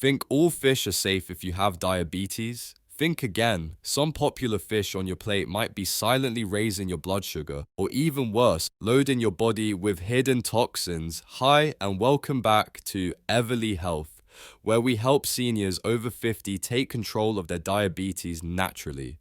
Think all fish are safe if you have diabetes? Think again. Some popular fish on your plate might be silently raising your blood sugar, or even worse, loading your body with hidden toxins. Hi, and welcome back to Everly Health, where we help seniors over 50 take control of their diabetes naturally.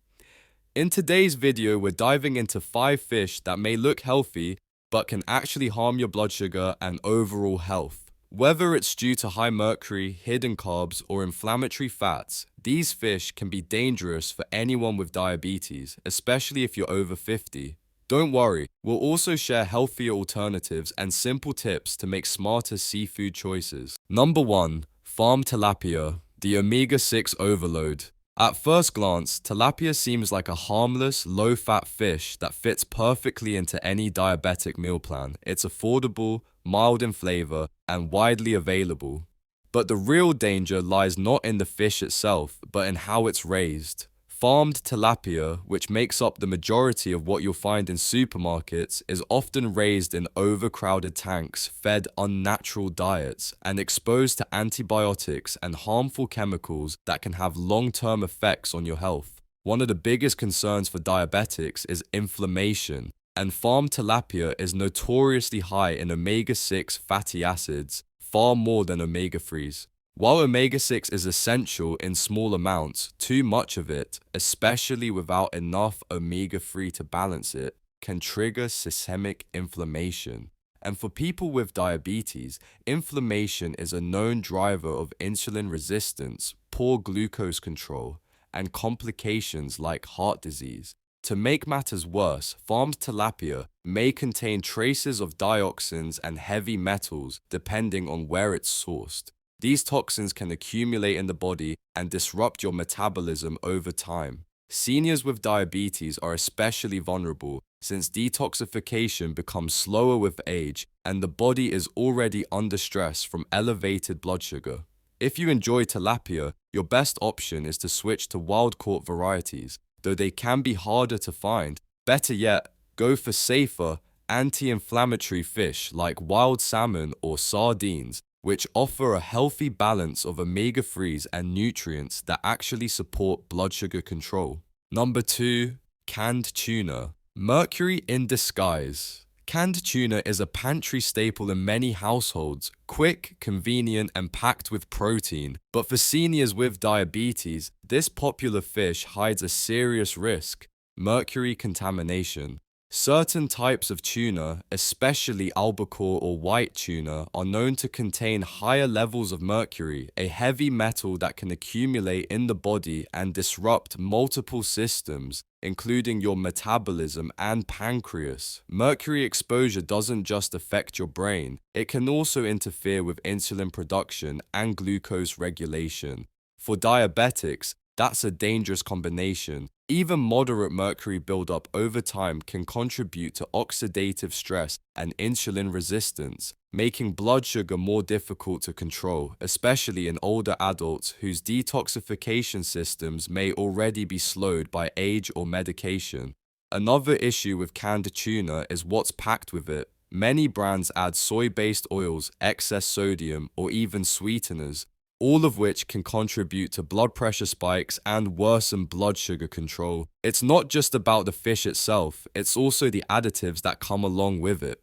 In today's video, we're diving into 5 fish that may look healthy, but can actually harm your blood sugar and overall health. Whether it's due to high mercury, hidden carbs, or inflammatory fats, these fish can be dangerous for anyone with diabetes, especially if you're over 50. Don't worry, we'll also share healthier alternatives and simple tips to make smarter seafood choices. Number 1. Farm tilapia, the omega-6 overload. At first glance, tilapia seems like a harmless, low-fat fish that fits perfectly into any diabetic meal plan. It's affordable, mild in flavor, and widely available. But the real danger lies not in the fish itself, but in how it's raised. Farmed tilapia, which makes up the majority of what you'll find in supermarkets, is often raised in overcrowded tanks, fed unnatural diets, and exposed to antibiotics and harmful chemicals that can have long-term effects on your health. One of the biggest concerns for diabetics is inflammation, and farmed tilapia is notoriously high in omega-6 fatty acids, far more than omega-3s. While omega-6 is essential in small amounts, too much of it, especially without enough omega-3 to balance it, can trigger systemic inflammation. And for people with diabetes, inflammation is a known driver of insulin resistance, poor glucose control, and complications like heart disease. To make matters worse, farmed tilapia may contain traces of dioxins and heavy metals depending on where it's sourced. These toxins can accumulate in the body and disrupt your metabolism over time. Seniors with diabetes are especially vulnerable since detoxification becomes slower with age and the body is already under stress from elevated blood sugar. If you enjoy tilapia, your best option is to switch to wild-caught varieties, though they can be harder to find. Better yet, go for safer, anti-inflammatory fish like wild salmon or sardines, which offer a healthy balance of omega-3s and nutrients that actually support blood sugar control. Number 2. Canned tuna. Mercury in disguise. Canned tuna is a pantry staple in many households, quick, convenient, and packed with protein. But for seniors with diabetes, this popular fish hides a serious risk: mercury contamination. Certain types of tuna, especially albacore or white tuna, are known to contain higher levels of mercury, a heavy metal that can accumulate in the body and disrupt multiple systems, including your metabolism and pancreas. Mercury exposure doesn't just affect your brain, it can also interfere with insulin production and glucose regulation. For diabetics, that's a dangerous combination. Even moderate mercury buildup over time can contribute to oxidative stress and insulin resistance, making blood sugar more difficult to control, especially in older adults whose detoxification systems may already be slowed by age or medication. Another issue with canned tuna is what's packed with it. Many brands add soy-based oils, excess sodium, or even sweeteners, all of which can contribute to blood pressure spikes and worsen blood sugar control. It's not just about the fish itself, it's also the additives that come along with it.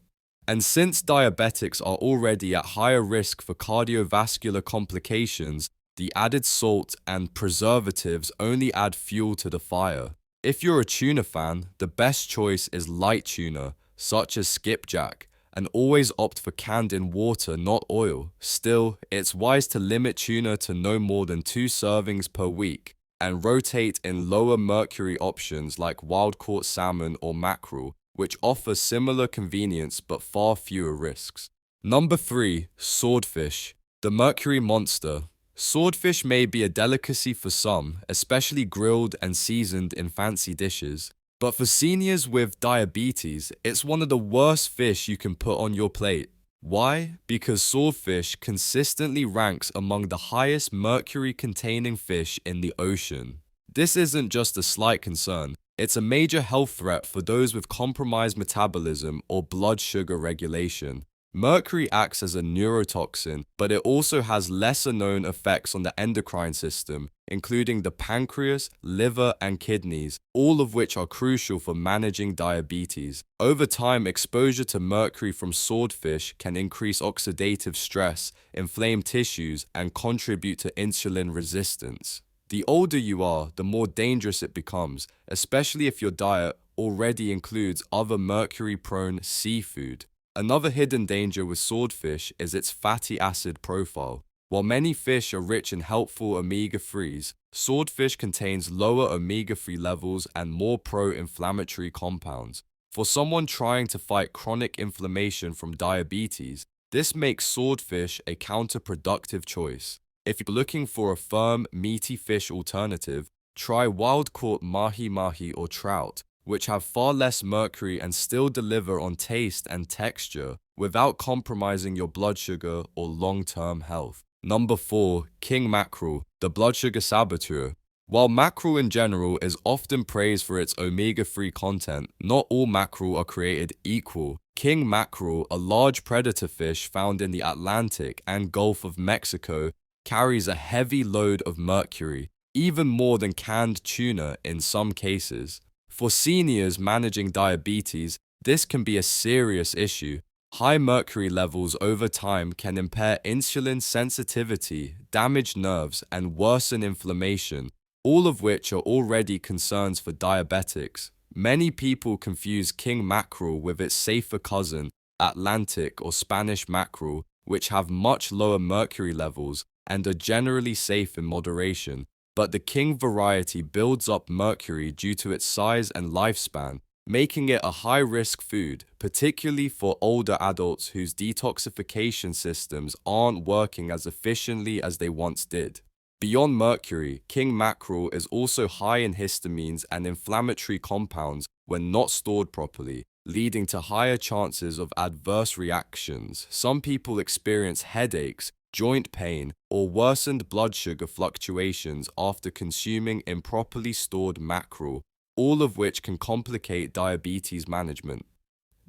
And since diabetics are already at higher risk for cardiovascular complications, the added salt and preservatives only add fuel to the fire. If you're a tuna fan, the best choice is light tuna, such as skipjack, and always opt for canned in water, not oil. Still, it's wise to limit tuna to no more than 2 servings per week, and rotate in lower mercury options like wild-caught salmon or mackerel, which offer similar convenience but far fewer risks. Number 3. Swordfish, the mercury monster. Swordfish may be a delicacy for some, especially grilled and seasoned in fancy dishes. But for seniors with diabetes, it's one of the worst fish you can put on your plate. Why? Because swordfish consistently ranks among the highest mercury-containing fish in the ocean. This isn't just a slight concern, it's a major health threat for those with compromised metabolism or blood sugar regulation. Mercury acts as a neurotoxin, but it also has lesser-known effects on the endocrine system, including the pancreas, liver, and kidneys, all of which are crucial for managing diabetes. Over time, exposure to mercury from swordfish can increase oxidative stress, inflame tissues, and contribute to insulin resistance. The older you are, the more dangerous it becomes, especially if your diet already includes other mercury-prone seafood. Another hidden danger with swordfish is its fatty acid profile. While many fish are rich in helpful omega-3s, swordfish contains lower omega-3 levels and more pro-inflammatory compounds. For someone trying to fight chronic inflammation from diabetes, this makes swordfish a counterproductive choice. If you're looking for a firm, meaty fish alternative, try wild-caught mahi-mahi or trout, which have far less mercury and still deliver on taste and texture without compromising your blood sugar or long-term health. Number 4. King mackerel, the blood sugar saboteur. While mackerel in general is often praised for its omega-3 content, not all mackerel are created equal. King mackerel, a large predator fish found in the Atlantic and Gulf of Mexico, carries a heavy load of mercury, even more than canned tuna in some cases. For seniors managing diabetes, this can be a serious issue. High mercury levels over time can impair insulin sensitivity, damage nerves, and worsen inflammation, all of which are already concerns for diabetics. Many people confuse king mackerel with its safer cousin, Atlantic or Spanish mackerel, which have much lower mercury levels and are generally safe in moderation. But the king variety builds up mercury due to its size and lifespan, making it a high-risk food, particularly for older adults whose detoxification systems aren't working as efficiently as they once did. Beyond mercury, king mackerel is also high in histamines and inflammatory compounds when not stored properly, leading to higher chances of adverse reactions. Some people experience headaches, joint pain, or worsened blood sugar fluctuations after consuming improperly stored mackerel, all of which can complicate diabetes management.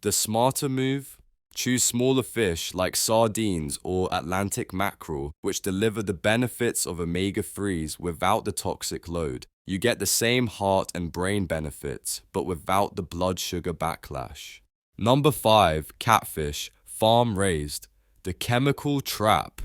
The smarter move? Choose smaller fish like sardines or Atlantic mackerel, which deliver the benefits of omega-3s without the toxic load. You get the same heart and brain benefits, but without the blood sugar backlash. Number 5. Catfish, farm-raised. The chemical trap.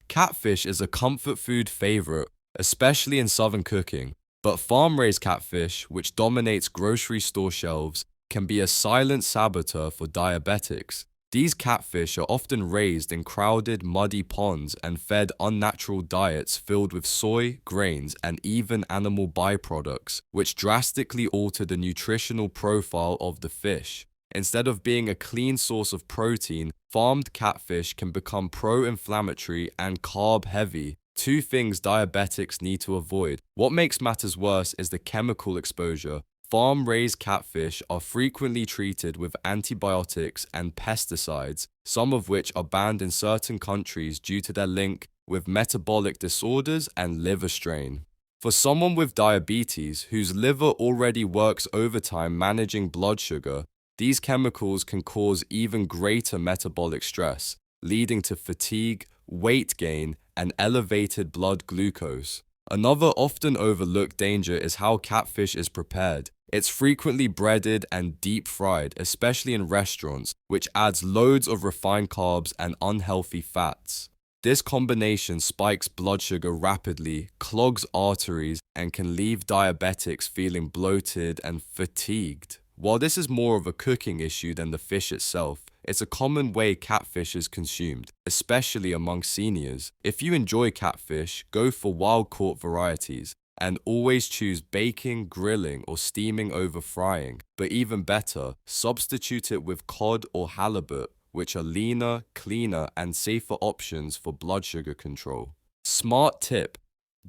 Catfish is a comfort food favorite, especially in southern cooking, but farm-raised catfish, which dominates grocery store shelves, can be a silent saboteur for diabetics. These catfish are often raised in crowded, muddy ponds and fed unnatural diets filled with soy, grains, and even animal byproducts, which drastically alter the nutritional profile of the fish. Instead of being a clean source of protein, farmed catfish can become pro-inflammatory and carb-heavy, two things diabetics need to avoid. What makes matters worse is the chemical exposure. Farm-raised catfish are frequently treated with antibiotics and pesticides, some of which are banned in certain countries due to their link with metabolic disorders and liver strain. For someone with diabetes whose liver already works overtime managing blood sugar, these chemicals can cause even greater metabolic stress, leading to fatigue, weight gain, and elevated blood glucose. Another often overlooked danger is how catfish is prepared. It's frequently breaded and deep fried, especially in restaurants, which adds loads of refined carbs and unhealthy fats. This combination spikes blood sugar rapidly, clogs arteries, and can leave diabetics feeling bloated and fatigued. While this is more of a cooking issue than the fish itself, it's a common way catfish is consumed, especially among seniors. If you enjoy catfish, go for wild-caught varieties, and always choose baking, grilling, or steaming over frying. But even better, substitute it with cod or halibut, which are leaner, cleaner, and safer options for blood sugar control. Smart tip: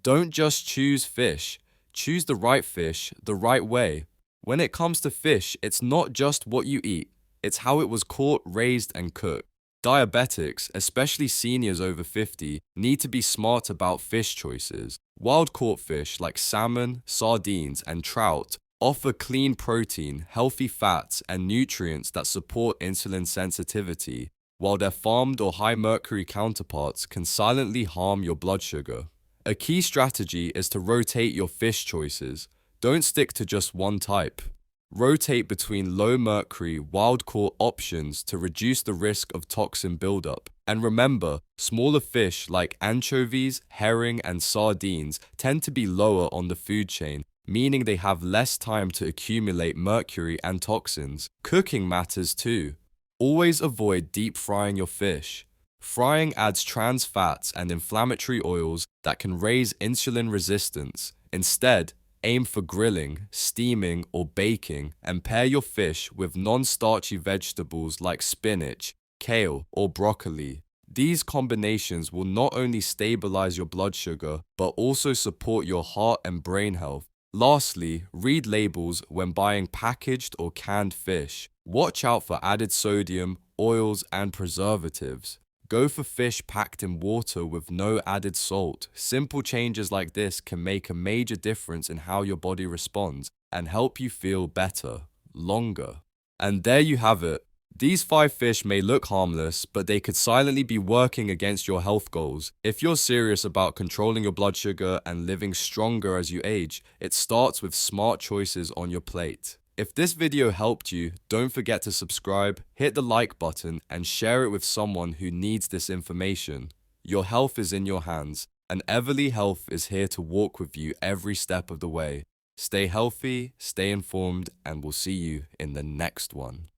don't just choose fish. Choose the right fish the right way. When it comes to fish, it's not just what you eat, it's how it was caught, raised, and cooked. Diabetics, especially seniors over 50, need to be smart about fish choices. Wild-caught fish like salmon, sardines, and trout offer clean protein, healthy fats, and nutrients that support insulin sensitivity. while their farmed or high mercury counterparts can silently harm your blood sugar. A key strategy is to rotate your fish choices. Don't stick to just one type. Rotate between low mercury, wild caught options to reduce the risk of toxin buildup. And remember, smaller fish like anchovies, herring, and sardines tend to be lower on the food chain, meaning they have less time to accumulate mercury and toxins. Cooking matters too. Always avoid deep frying your fish. Frying adds trans fats and inflammatory oils that can raise insulin resistance. Instead, aim for grilling, steaming, or baking, and pair your fish with non-starchy vegetables like spinach, kale, or broccoli. These combinations will not only stabilize your blood sugar, but also support your heart and brain health. Lastly, read labels when buying packaged or canned fish. Watch out for added sodium, oils, and preservatives. Go for fish packed in water with no added salt. Simple changes like this can make a major difference in how your body responds and help you feel better, longer. And there you have it. These 5 fish may look harmless, but they could silently be working against your health goals. If you're serious about controlling your blood sugar and living stronger as you age, it starts with smart choices on your plate. If this video helped you, don't forget to subscribe, hit the like button, and share it with someone who needs this information. Your health is in your hands, and Everly Health is here to walk with you every step of the way. Stay healthy, stay informed, and we'll see you in the next one.